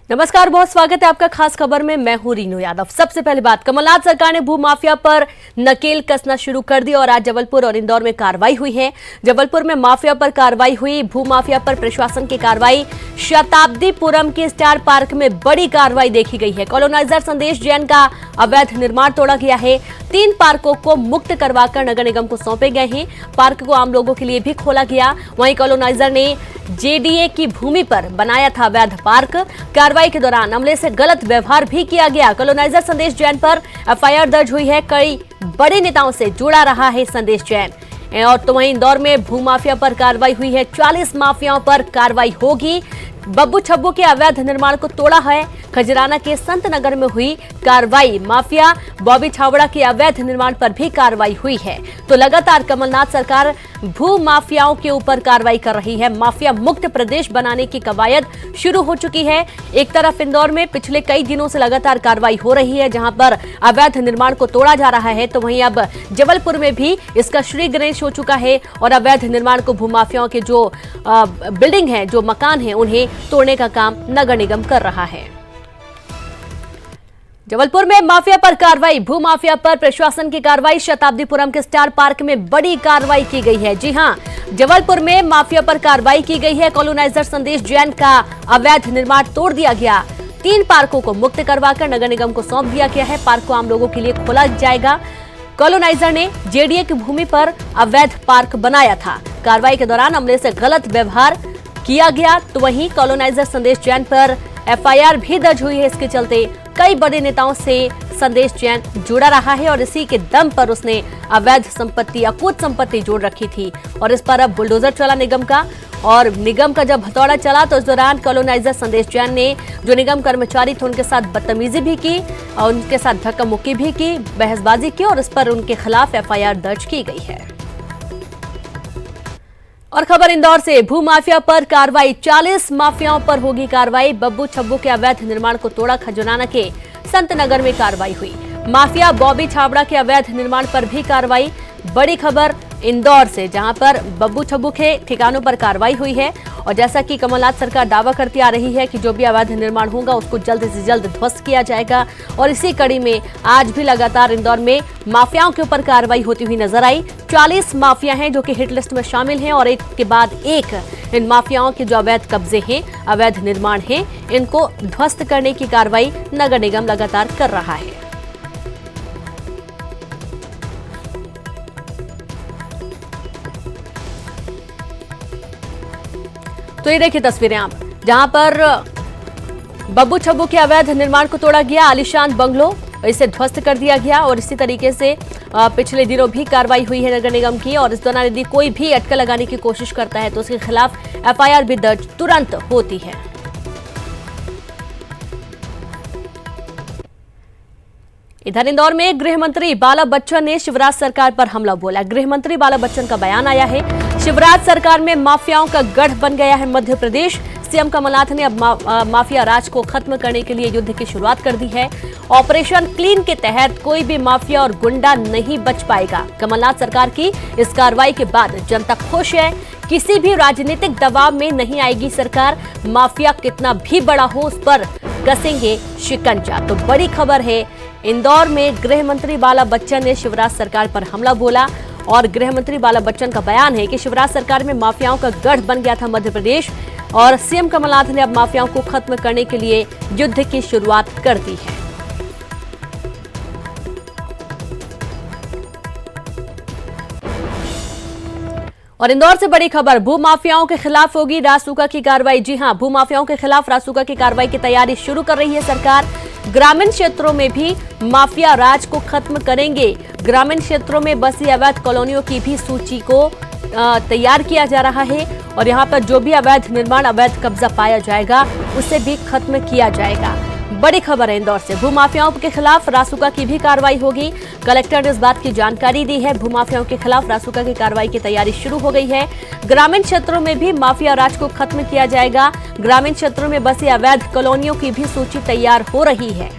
नमस्कार, बहुत स्वागत है आपका खास खबर में। मैं हूं रीनू यादव। सबसे पहली बात, कमलनाथ सरकार ने भू माफिया पर नकेल कसना शुरू कर दी और आज जबलपुर और इंदौर में कार्रवाई हुई है। जबलपुर में माफिया पर कार्रवाई हुई, भू माफिया पर प्रशासन की कार्रवाई। शताब्दीपुरम के स्टार पार्क में बड़ी कार्रवाई देखी गई है। कॉलोनाइजर संदेश जैन का अवैध निर्माण तोड़ा गया है। 3 पार्कों को मुक्त करवाकर नगर निगम को सौंपे गए हैं। पार्क को आम लोगों के लिए भी खोला गया। वहीं कॉलोनाइजर ने जेडीए की भूमि पर बनाया था अवैध पार्क। कार्रवाई के दौरान अमले से गलत व्यवहार भी किया गया। कॉलोनाइजर संदेश जैन पर एफआईआर दर्ज हुई है। कई बड़े नेताओं से जुड़ा रहा है संदेश जैन। और तो वहीं इंदौर में भू माफिया पर कार्रवाई हुई है। 40 माफियाओं पर कार्रवाई होगी। बब्बू छब्बू के अवैध निर्माण को तोड़ा है। खजराना के संत नगर में हुई कार्रवाई। माफिया बॉबी छाबड़ा के अवैध निर्माण पर भी कार्रवाई हुई है। तो लगातार कमलनाथ सरकार भू माफियाओं के ऊपर कार्रवाई कर रही है। माफिया मुक्त प्रदेश बनाने की कवायद शुरू हो चुकी है। एक तरफ इंदौर में पिछले कई दिनों से लगातार कार्रवाई हो रही है, जहां पर अवैध निर्माण को तोड़ा जा रहा है, तो वहीं अब जबलपुर में भी इसका श्री गणेश हो चुका है और अवैध निर्माण को भू माफियाओं के जो बिल्डिंग है, जो मकान है, उन्हें तोड़ने का काम नगर निगम कर रहा है। जबलपुर में माफिया पर कार्रवाई, भू माफिया पर प्रशासन की कार्रवाई। शताब्दीपुरम के स्टार पार्क में बड़ी कार्रवाई की गई है। जी हां, जबलपुर में माफिया पर कार्रवाई की गई है। कॉलोनाइजर संदेश जैन का अवैध निर्माण तोड़ दिया गया। 3 पार्कों को मुक्त करवाकर नगर निगम को सौंप दिया गया है। पार्क को आम लोगों के लिए खोला जाएगा। कॉलोनाइजर ने जेडीए की भूमि पर अवैध पार्क बनाया था। कार्रवाई के दौरान अमले से गलत व्यवहार किया गया। तो वहीं कॉलोनाइजर संदेश जैन पर एफआईआर भी दर्ज हुई है। इसके चलते कई बड़े नेताओं से संदेश जैन जुड़ा रहा है और इसी के दम पर उसने अवैध संपत्ति, अकूत संपत्ति जोड़ रखी थी। और इस पर अब बुलडोजर चला निगम का, और निगम का जब हथौड़ा चला तो इस दौरान कॉलोनाइजर संदेश जैन ने जो निगम कर्मचारी थे उनके साथ बदतमीजी भी की और उनके साथ धक्का मुक्की भी की, बहसबाजी की और इस पर उनके खिलाफ एफआईआर दर्ज की गई है। और खबर इंदौर से, भू माफिया पर कार्रवाई। 40 माफियाओं पर होगी कार्रवाई। बब्बू छब्बू के अवैध निर्माण को तोड़ा। खजराना के संत नगर में कार्रवाई हुई। माफिया बॉबी छाबड़ा के अवैध निर्माण पर भी कार्रवाई। बड़ी खबर इंदौर से, जहां पर बब्बू छब्बू के ठिकानों पर कार्रवाई हुई है। और जैसा कि कमलनाथ सरकार दावा करती आ रही है कि जो भी अवैध निर्माण होगा उसको जल्द से जल्द ध्वस्त किया जाएगा। और इसी कड़ी में आज भी लगातार इंदौर में माफियाओं के ऊपर कार्रवाई होती हुई नजर आई। 40 माफिया हैं जो कि हिट लिस्ट में शामिल हैं और एक के बाद एक इन माफियाओं के जो अवैध कब्जे हैं, अवैध निर्माण हैं, इनको ध्वस्त करने की कार्रवाई नगर निगम लगातार कर रहा है। तो ये देखिए तस्वीरें आप, जहां पर बब्बू छब्बू के अवैध निर्माण को तोड़ा गया। आलीशान बंगलो, इसे ध्वस्त कर दिया गया। और इसी तरीके से पिछले दिनों भी कार्रवाई हुई है नगर निगम की। और इस दौरान यदि कोई भी अटकल लगाने की कोशिश करता है तो उसके खिलाफ एफआईआर भी दर्ज तुरंत होती है। इधर इंदौर में गृह मंत्री बाला बच्चन ने शिवराज सरकार पर हमला बोला। गृह मंत्री बाला बच्चन का बयान आया है, शिवराज सरकार में माफियाओं का गढ़ बन गया है मध्य प्रदेश। सीएम कमलनाथ ने अब माफिया राज को खत्म करने के लिए युद्ध की शुरुआत कर दी है। ऑपरेशन क्लीन के तहत कोई भी माफिया और गुंडा नहीं बच पाएगा। कमलनाथ सरकार की इस कार्रवाई के बाद जनता खुश है। किसी भी राजनीतिक दबाव में नहीं आएगी सरकार। माफिया कितना भी बड़ा हो उस पर कसेंगे शिकंजा। तो बड़ी खबर है, इंदौर में गृह मंत्री बाला बच्चन ने शिवराज सरकार पर हमला बोला। और गृह मंत्री बाला बच्चन का बयान है कि शिवराज सरकार में माफियाओं का गढ़ बन गया था मध्य प्रदेश और सीएम कमलनाथ ने अब माफियाओं को खत्म करने के लिए युद्ध की शुरुआत कर दी है। और इंदौर से बड़ी खबर, भू माफियाओं के खिलाफ होगी रासुका की कार्रवाई। जी हां, भू माफियाओं के खिलाफ रासुका की कार्रवाई की तैयारी शुरू कर रही है सरकार। ग्रामीण क्षेत्रों में भी माफिया राज को खत्म करेंगे। ग्रामीण क्षेत्रों में बसी अवैध कॉलोनियों की भी सूची को तैयार किया जा रहा है और यहां पर जो भी अवैध निर्माण, अवैध कब्जा पाया जाएगा उसे भी खत्म किया जाएगा। बड़ी खबर है इंदौर से, भूमाफियाओं के खिलाफ रासुका की भी कार्रवाई होगी। कलेक्टर ने इस बात की जानकारी दी है। भूमाफियाओं के खिलाफ रासुका की कार्रवाई की तैयारी शुरू हो गई है। ग्रामीण क्षेत्रों में भी माफिया राज को खत्म किया जाएगा। ग्रामीण क्षेत्रों में बसी अवैध कॉलोनियों की भी सूची तैयार हो रही है।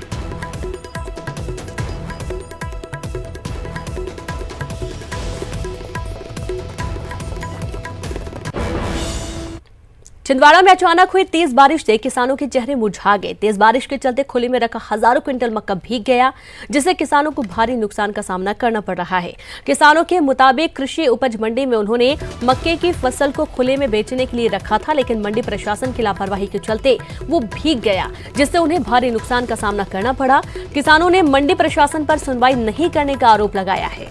छिंदवाड़ा में अचानक हुई तेज बारिश से किसानों के चेहरे मुरझा गए। तेज बारिश के चलते खुले में रखा हजारों क्विंटल मक्का भीग गया, जिससे किसानों को भारी नुकसान का सामना करना पड़ रहा है। किसानों के मुताबिक कृषि उपज मंडी में उन्होंने मक्के की फसल को खुले में बेचने के लिए रखा था, लेकिन मंडी प्रशासन की लापरवाही के चलते वो भीग गया, जिससे उन्हें भारी नुकसान का सामना करना पड़ा। किसानों ने मंडी प्रशासन पर सुनवाई नहीं करने का आरोप लगाया है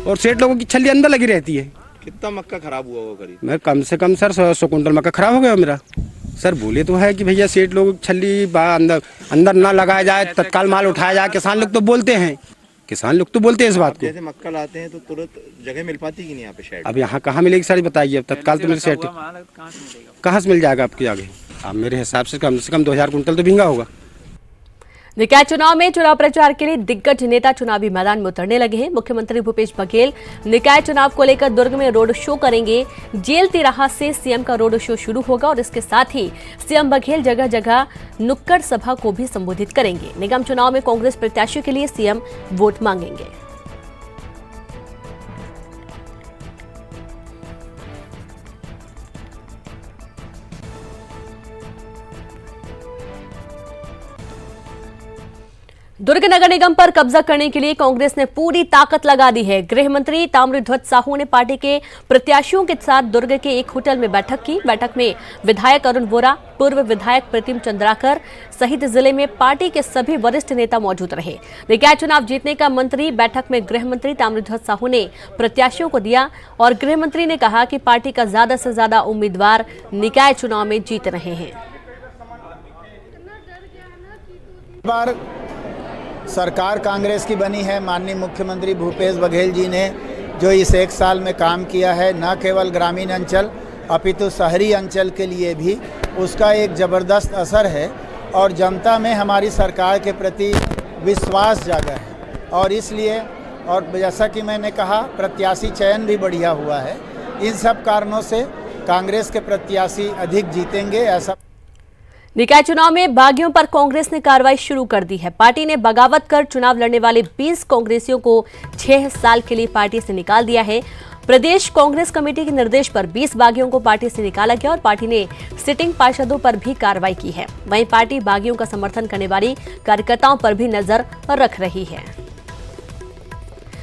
और सेठ लोगों की छल्ली अंदर लगी रहती है। कितना मक्का खराब हुआ होगा करीब? मैं कम से कम सर 100 कुंटल मक्का खराब हो गया मेरा। सर बोले तो है कि भैया सेठ लोग छल्ली अंदर ना लगाया जाए, तत्काल माल उठाया जाए। किसान लोग तो बोलते हैं इस बात को। जैसे मक्का लाते हैं तो तुरंत जगह मिल पाती कि नहीं यहाँ पे शेड? अब यहाँ कहाँ मिलेगी सर, बताइए। अब तत्काल तो मेरे सेठ कहाँ से मिल जाएगा आपके आगे? अब मेरे हिसाब से कम 2000 कुंटल तो भींगा होगा। निकाय चुनाव में चुनाव प्रचार के लिए दिग्गज नेता चुनावी मैदान में उतरने लगे हैं। मुख्यमंत्री भूपेश बघेल निकाय चुनाव को लेकर दुर्ग में रोड शो करेंगे। जेल तिराहा से सीएम का रोड शो शुरू होगा और इसके साथ ही सीएम बघेल जगह जगह नुक्कड़ सभा को भी संबोधित करेंगे। निगम चुनाव में कांग्रेस प्रत्याशी के लिए सीएम वोट मांगेंगे। दुर्ग नगर निगम पर कब्जा करने के लिए कांग्रेस ने पूरी ताकत लगा दी है। गृह मंत्री ताम्रध्वज साहू ने पार्टी के प्रत्याशियों के साथ दुर्ग के एक होटल में बैठक की। बैठक में विधायक अरुण वोरा, पूर्व विधायक प्रतिम चंद्राकर सहित जिले में पार्टी के सभी वरिष्ठ नेता मौजूद रहे। निकाय चुनाव जीतने का मंत्री बैठक में गृह मंत्री ताम्रध्वज साहू ने प्रत्याशियों को दिया और गृह मंत्री ने कहा कि पार्टी का ज्यादा से ज्यादा उम्मीदवार निकाय चुनाव में जीत रहे हैं। सरकार कांग्रेस की बनी है। माननीय मुख्यमंत्री भूपेश बघेल जी ने जो इस 1 साल में काम किया है, न केवल ग्रामीण अंचल अपितु शहरी अंचल के लिए भी उसका एक ज़बरदस्त असर है और जनता में हमारी सरकार के प्रति विश्वास जागा है। और इसलिए और जैसा कि मैंने कहा, प्रत्याशी चयन भी बढ़िया हुआ है। इन सब कारणों से कांग्रेस के प्रत्याशी अधिक जीतेंगे ऐसा। निकाय चुनाव में बागियों पर कांग्रेस ने कार्रवाई शुरू कर दी है। पार्टी ने बगावत कर चुनाव लड़ने वाले 20 कांग्रेसियों को 6 साल के लिए पार्टी से निकाल दिया है। प्रदेश कांग्रेस कमेटी के निर्देश पर 20 बागियों को पार्टी से निकाला गया और पार्टी ने सिटिंग पार्षदों पर भी कार्रवाई की है। वहीं पार्टी बागियों का समर्थन करने वाली कार्यकर्ताओं पर भी नजर रख रही है।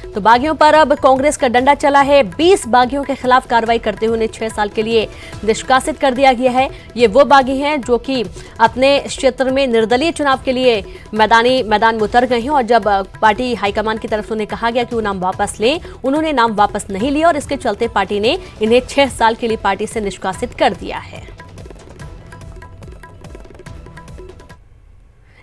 तो बागियों पर अब कांग्रेस का डंडा चला है। 20 बागियों के खिलाफ कार्रवाई करते हुए उन्हें 6 साल के लिए निष्कासित कर दिया गया है। ये वो बागी हैं जो कि अपने क्षेत्र में निर्दलीय चुनाव के लिए मैदान में उतर गए हैं और जब पार्टी हाईकमान की तरफ से उन्हें कहा गया कि वो नाम वापस लें, उन्होंने नाम वापस नहीं लिया और इसके चलते पार्टी ने इन्हें 6 साल के लिए पार्टी से निष्कासित कर दिया है।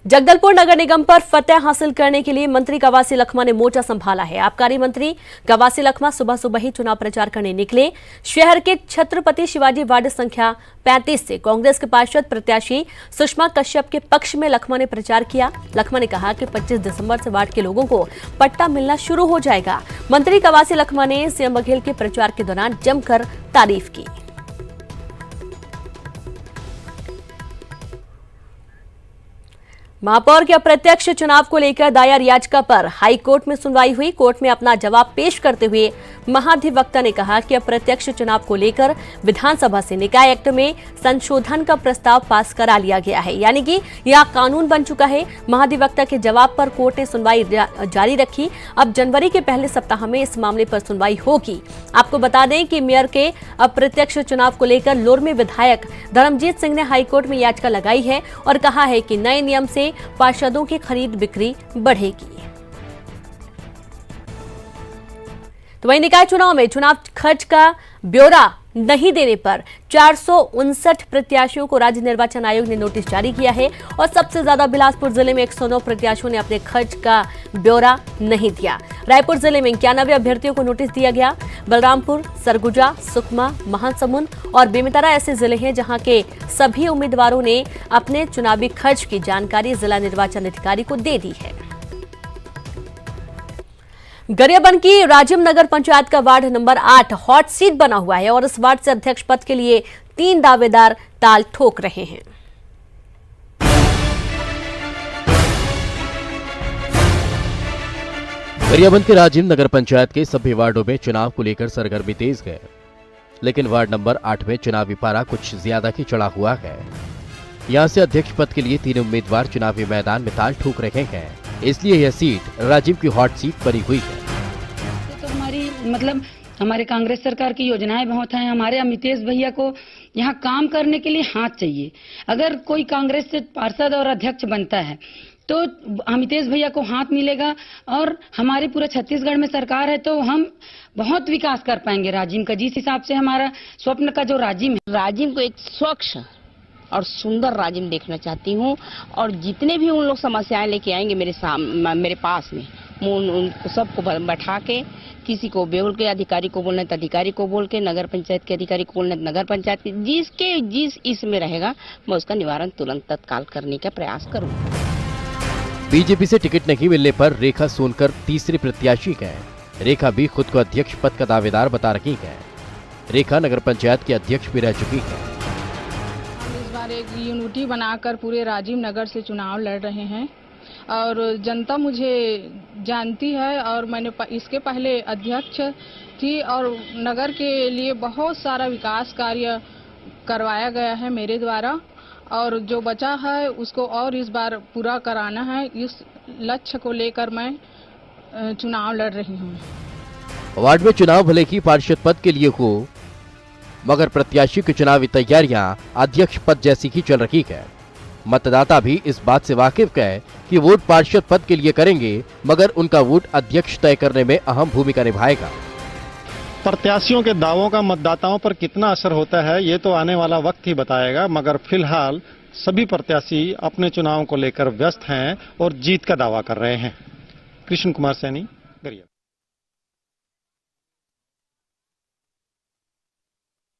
जगदलपुर नगर निगम पर फतेह हासिल करने के लिए मंत्री कवासी लखमा ने मोर्चा संभाला है। आबकारी मंत्री कवासी लखमा सुबह सुबह ही चुनाव प्रचार करने निकले। शहर के छत्रपति शिवाजी वार्ड संख्या 35 से कांग्रेस के पार्षद प्रत्याशी सुषमा कश्यप के पक्ष में लखमा ने प्रचार किया। लखमा ने कहा कि 25 दिसंबर से वार्ड के लोगों को पट्टा मिलना शुरू हो जाएगा। मंत्री कवासी लखमा ने सीएम बघेल के प्रचार के दौरान जमकर तारीफ की। महापौर के अप्रत्यक्ष चुनाव को लेकर दायर याचिका पर हाई कोर्ट में सुनवाई हुई। कोर्ट में अपना जवाब पेश करते हुए महाधिवक्ता ने कहा कि अप्रत्यक्ष चुनाव को लेकर विधानसभा से निकाय एक्ट में संशोधन का प्रस्ताव पास करा लिया गया है, यानी कि यह कानून बन चुका है। महाधिवक्ता के जवाब पर कोर्ट ने सुनवाई जारी रखी। अब जनवरी के पहले सप्ताह में इस मामले पर सुनवाई होगी। आपको बता दें कि मेयर के अप्रत्यक्ष चुनाव को लेकर लोरमी विधायक धर्मजीत सिंह ने हाईकोर्ट में याचिका लगाई है और कहा है कि नए नियम से पार्षदों की खरीद बिक्री बढ़ेगी। तो वहीं निकाय चुनाव में चुनाव खर्च का ब्यौरा नहीं देने पर 459 प्रत्याशियों को राज्य निर्वाचन आयोग ने नोटिस जारी किया है और सबसे ज्यादा बिलासपुर जिले में 109 प्रत्याशियों ने अपने खर्च का ब्यौरा नहीं दिया। रायपुर जिले में 91 अभ्यर्थियों को नोटिस दिया गया। बलरामपुर, सरगुजा, सुकमा, महासमुंद और बेमेतरा ऐसे जिले हैं जहां के सभी उम्मीदवारों ने अपने चुनावी खर्च की जानकारी जिला निर्वाचन अधिकारी को दे दी है। गरियाबंद की राजिम नगर पंचायत का वार्ड नंबर 8 हॉट सीट बना हुआ है और इस वार्ड से अध्यक्ष पद के लिए 3 दावेदार ताल ठोक रहे हैं। गरियाबंद के राजिम नगर पंचायत के सभी वार्डों में चुनाव को लेकर सरगर्मी तेज है। लेकिन वार्ड नंबर 8 में चुनावी पारा कुछ ज्यादा ही चढ़ा हुआ है। यहाँ से अध्यक्ष पद के लिए 3 उम्मीदवार चुनावी मैदान में ताल ठोक रहे हैं, इसलिए यह सीट राजीव की हॉट सीट बनी हुई है। तो हमारी हमारे कांग्रेस सरकार की योजनाएं बहुत हैं। हमारे अमितेश भैया को यहाँ काम करने के लिए हाथ चाहिए। अगर कोई कांग्रेस से पार्षद और अध्यक्ष बनता है तो अमितेश भैया को हाथ मिलेगा और हमारे पूरे छत्तीसगढ़ में सरकार है तो हम बहुत विकास कर पाएंगे राजिम का। जिस हिसाब से हमारा स्वप्न का जो राजिम है, राजिम को एक स्वच्छ और सुंदर राजिम देखना चाहती हूँ। और जितने भी उन लोग समस्याएं लेके आएंगे मेरे पास में, उन सबको बैठा के, किसी को बोल के, अधिकारी को बोलना तो अधिकारी को बोल के, नगर पंचायत के अधिकारी को बोलना तो नगर पंचायत के, जिस इसमें रहेगा मैं उसका निवारण तुरंत तत्काल करने का प्रयास करूँगा। बीजेपी से टिकट नहीं मिलने पर रेखा सोनकर तीसरी प्रत्याशी है। रेखा भी खुद को अध्यक्ष पद का दावेदार बता रही है। रेखा नगर पंचायत की अध्यक्ष भी रह चुकी है। हम इस बार एक यूनिटी बनाकर पूरे राजीव नगर से चुनाव लड़ रहे हैं और जनता मुझे जानती है और मैंने इसके पहले अध्यक्ष थी और नगर के लिए बहुत सारा विकास कार्य करवाया गया है मेरे द्वारा और जो बचा है उसको और इस बार पूरा कराना है। इस लक्ष्य को लेकर मैं चुनाव लड़ रही हूँ। वार्ड में चुनाव भले ही पार्षद पद के लिए हो, मगर प्रत्याशी की चुनावी तैयारियां अध्यक्ष पद जैसी ही चल रही है। मतदाता भी इस बात से वाकिफ है कि वोट पार्षद पद के लिए करेंगे, मगर उनका वोट अध्यक्ष तय करने में अहम भूमिका निभाएगा। प्रत्याशियों के दावों का मतदाताओं पर कितना असर होता है ये तो आने वाला वक्त ही बताएगा, मगर फिलहाल सभी प्रत्याशी अपने चुनाव को लेकर व्यस्त हैं और जीत का दावा कर रहे हैं। कृष्ण कुमार सैनी, गरिया।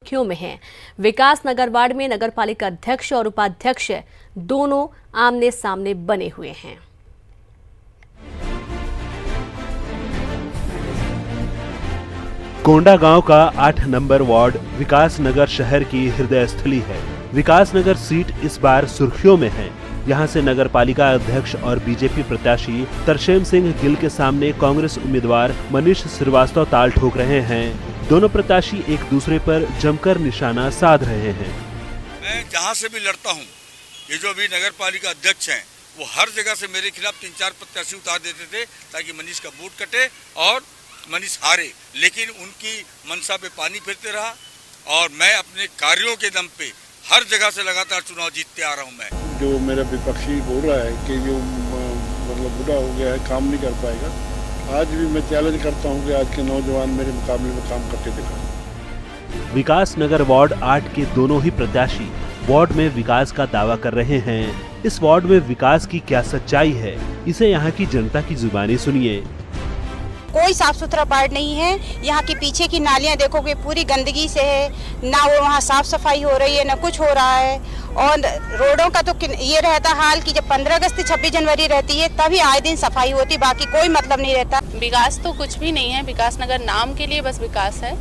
क्यों में है विकास नगर वार्ड में नगर पालिका अध्यक्ष और उपाध्यक्ष दोनों आमने सामने बने हुए हैं। कोंडागांव का 8 नंबर वार्ड विकास नगर शहर की हृदय स्थली है। विकास नगर सीट इस बार सुर्खियों में है। यहां से नगर पालिका अध्यक्ष और बीजेपी प्रत्याशी तरसेम सिंह गिल के सामने कांग्रेस उम्मीदवार मनीष श्रीवास्तव ताल ठोक रहे हैं। दोनों प्रत्याशी एक दूसरे पर जमकर निशाना साध रहे हैं। मैं जहां से भी लड़ता हूं, ये जो अभी नगर पालिका अध्यक्ष हैं, वो हर जगह से मेरे खिलाफ 3-4 प्रत्याशी उतार देते थे ताकि मनीष का वोट कटे और मनीष हारे, लेकिन उनकी मनसा पे पानी फिरते रहा और मैं अपने कार्यों के दम पे हर जगह से लगातार चुनाव जीतते आ रहा हूं। मैं जो मेरा विपक्षी बोल रहा है कि जो मतलब बुढ़ा हो गया है, काम नहीं कर पाएगा, आज भी मैं चैलेंज करता हूं कि आज के नौजवान मेरे मुकाबले में काम करके दिखाएं। विकास नगर वार्ड 8 के दोनों ही प्रत्याशी वार्ड में विकास का दावा कर रहे हैं। इस वार्ड में विकास की क्या सच्चाई है, इसे यहाँ की जनता की जुबानी सुनिए। कोई साफ सुथरा वार्ड नहीं है। यहाँ की पीछे की नालियाँ देखोगे पूरी गंदगी से है, ना वो वहाँ साफ सफाई हो रही है ना कुछ हो रहा है। और रोडों का तो ये रहता हाल कि जब 15 अगस्त 26 जनवरी रहती है तभी आए दिन सफाई होती, बाकी कोई मतलब नहीं रहता। विकास तो कुछ भी नहीं है, विकास नगर नाम के लिए बस विकास है।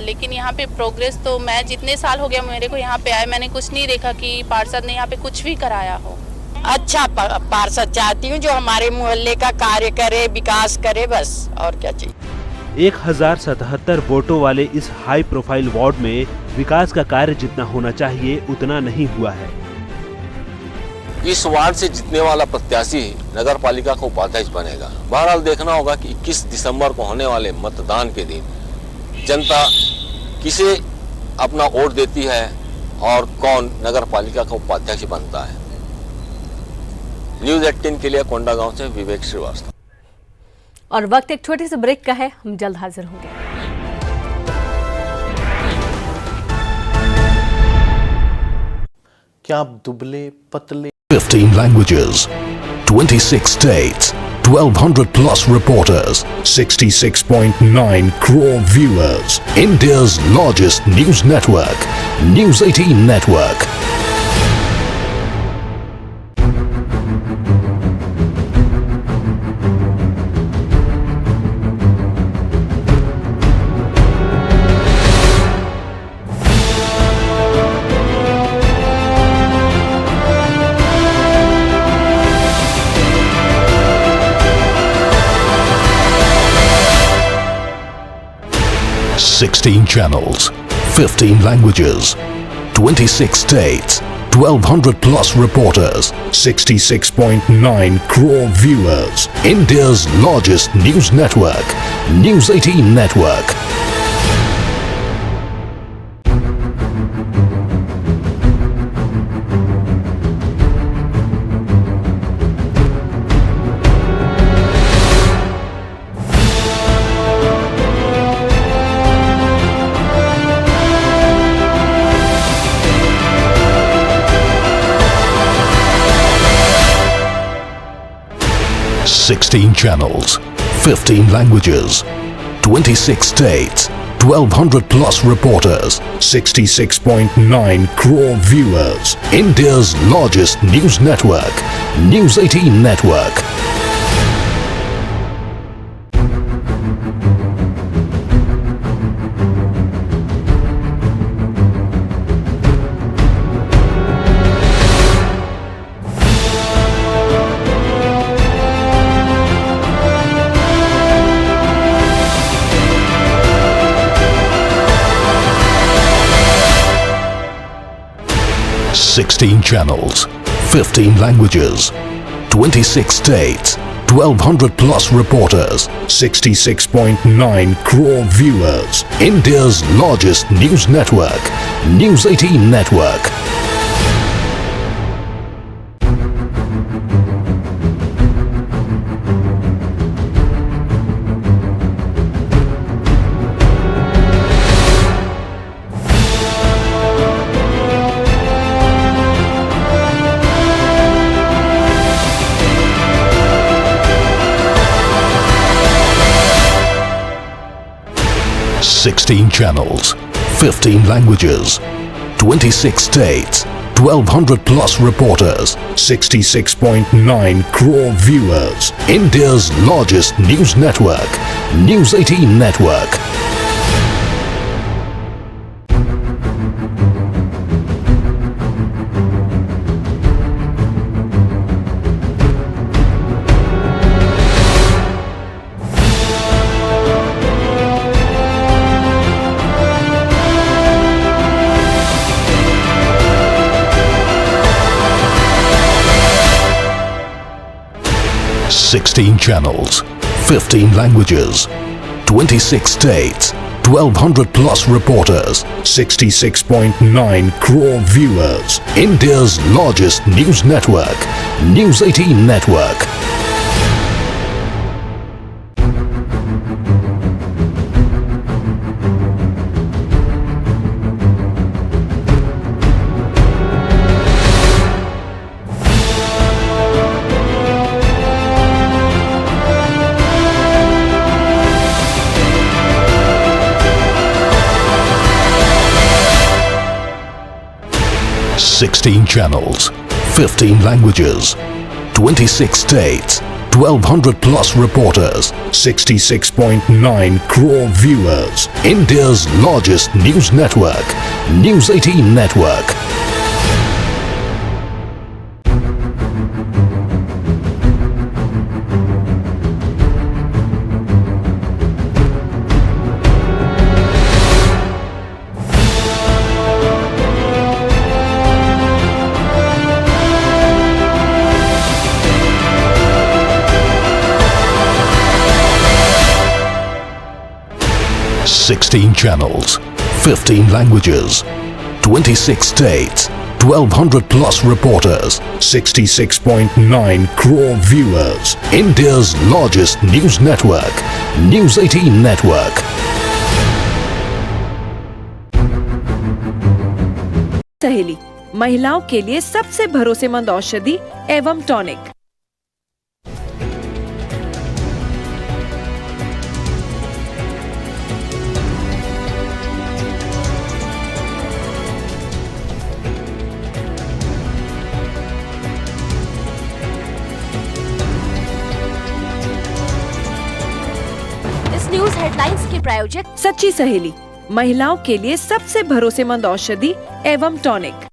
लेकिन यहाँ पे प्रोग्रेस तो मैं जितने साल हो गया मेरे को यहाँ पे आए, मैंने कुछ नहीं देखा कि पार्षद ने यहाँ पे कुछ भी कराया हो। अच्छा पार्षद चाहती हूँ जो हमारे मोहल्ले का कार्य करे, विकास करे, बस और क्या चाहिए। 1077 वोटों वाले इस हाई प्रोफाइल वार्ड में विकास का कार्य जितना होना चाहिए उतना नहीं हुआ है। इस वार्ड से जीतने वाला प्रत्याशी नगर पालिका का उपाध्यक्ष बनेगा। बहरहाल देखना होगा कि 21 दिसंबर को होने वाले मतदान के दिन जनता किसे अपना वोट देती है और कौन नगर पालिका का उपाध्यक्ष बनता है। न्यूज़ 18 के लिए कोंडागांव से विवेक श्रीवास्तव। और वक्त एक छोटे से ब्रेक का है, हम जल्द हाजिर होंगे। क्या आप दुबले पतले 15 languages, 26 states, 1200 plus reporters, 66.9 crore viewers. India's largest news network, News 18 Network. Sixteen channels, 15 languages, 26 states, 1200 plus reporters, 66.9 crore viewers. India's largest news network, News 18 Network. Sixteen channels, 15 languages, 26 states, 1200 plus reporters, 66.9 crore viewers. India's largest news network, News 18 Network. Sixteen channels, 15 languages, 26 states, 1200 plus reporters, 66.9 crore viewers. India's largest news network, News 18 Network. Sixteen channels, 15 languages, 26 states, 1200 plus reporters, 66.9 crore viewers. India's largest news network, News 18 Network. Sixteen channels, 15 languages, 26 states, 1200 plus reporters, 66.9 crore viewers. India's largest news network, News 18 Network. Sixteen channels, 15 languages, 26 states, 1200 plus reporters, 66.9 crore viewers. India's largest news network, News 18 Network. Sixteen channels, 15 languages, 26 states, 1200 plus reporters, 66.9 crore viewers. India's largest news network, News 18 Network. सहेली, महिलाओं के लिए सबसे भरोसेमंद औषधि एवं tonic. News headlines के प्रायोजक सच्ची सहेली, महिलाओं के लिए सबसे भरोसेमंद औषधि एवं टॉनिक।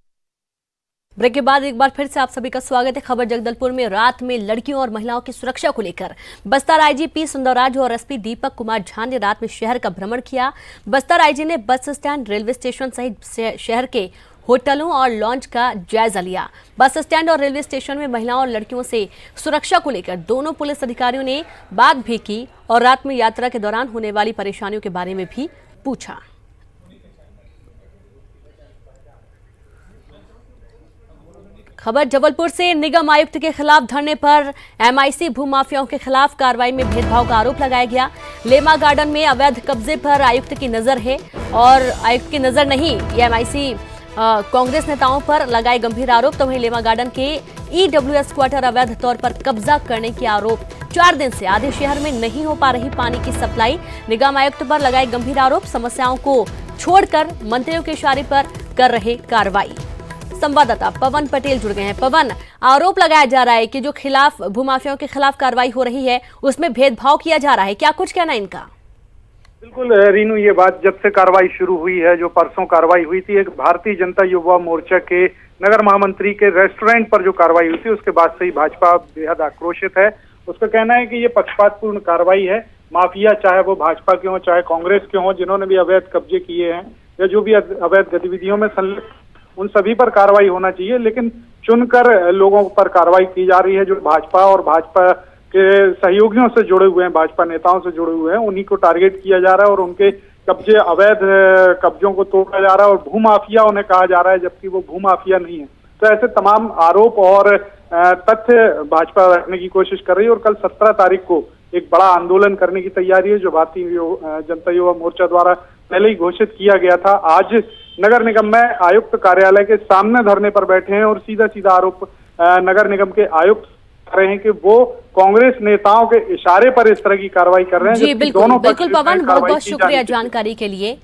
ब्रेक के बाद एक बार फिर से आप सभी का स्वागत है। खबर जगदलपुर में रात में लड़कियों और महिलाओं की सुरक्षा को लेकर बस्तर आईजी सुंदरराज और एसपी दीपक कुमार झा ने रात में शहर का भ्रमण किया। बस्तर आईजी ने बस स्टैंड, रेलवे स्टेशन सहित शहर के होटलों और लॉन्च का जायजा लिया। बस स्टैंड और रेलवे स्टेशन में महिलाओं और लड़कियों से सुरक्षा को लेकर दोनों पुलिस अधिकारियों ने बात भी की और रात में यात्रा के दौरान होने वाली परेशानियों के बारे में भी पूछा। खबर जबलपुर से निगम आयुक्त के खिलाफ धरने पर एमआईसी भूमाफियाओं के खिलाफ कार्रवाई में भेदभाव का आरोप लगाया गया। लेमा गार्डन में अवैध कब्जे पर आयुक्त की नजर है और आयुक्त की नजर नहीं, ये एमआईसी कांग्रेस नेताओं पर लगाए गंभीर आरोप। तो वहीं लेमा गार्डन के ईडब्ल्यूएस क्वार्टर अवैध तौर पर कब्जा करने के आरोप। 4 दिन से आधे शहर में नहीं हो पा रही पानी की सप्लाई, निगम आयुक्त पर लगाए गंभीर आरोप। समस्याओं को छोड़कर मंत्रियों के इशारे पर कर रहे कार्रवाई। संवाददाता पवन पटेल जुड़ गए हैं। पवन, आरोप लगाया जा रहा है कि जो खिलाफ भूमाफियाओं के खिलाफ कार्रवाई हो रही है उसमें भेदभाव किया जा रहा है, क्या कुछ कहना है इनका? बिल्कुल रीनू, ये बात जब से कार्रवाई शुरू हुई है, जो परसों कार्रवाई हुई थी, एक भारतीय जनता युवा मोर्चा के नगर महामंत्री के रेस्टोरेंट पर जो कार्रवाई हुई थी, उसके बाद से ही भाजपा बेहद आक्रोशित है। उसका कहना है कि ये पक्षपातपूर्ण कार्रवाई है। माफिया, चाहे वो भाजपा के हों चाहे कांग्रेस के हों, जिन्होंने भी अवैध कब्जे किए हैं या जो भी अवैध गतिविधियों में संलिप्त, उन सभी पर कार्रवाई होना चाहिए, लेकिन चुनकर लोगों पर कार्रवाई की जा रही है। जो भाजपा और भाजपा के सहयोगियों से जुड़े हुए हैं, भाजपा नेताओं से जुड़े हुए हैं, उन्हीं को टारगेट किया जा रहा है और उनके कब्जे, अवैध कब्जों को तोड़ा जा रहा है और भूमाफिया उन्हें कहा जा रहा है, जबकि वो भूमाफिया नहीं है। तो ऐसे तमाम आरोप और तथ्य भाजपा रखने की कोशिश कर रही है और कल 17 तारीख को एक बड़ा आंदोलन करने की तैयारी है, जो भारतीय जनता युवा मोर्चा द्वारा पहले ही घोषित किया गया था। आज नगर निगम में आयुक्त कार्यालय के सामने धरने पर बैठे हैं और सीधा सीधा आरोप नगर निगम के आयुक्त कर रहे हैं कि वो कांग्रेस नेताओं के इशारे पर इस तरह की कार्रवाई कर रहे हैं। जी बिल्कुल, बिल्कुल पवन, बहुत बहुत शुक्रिया जानकारी के लिए।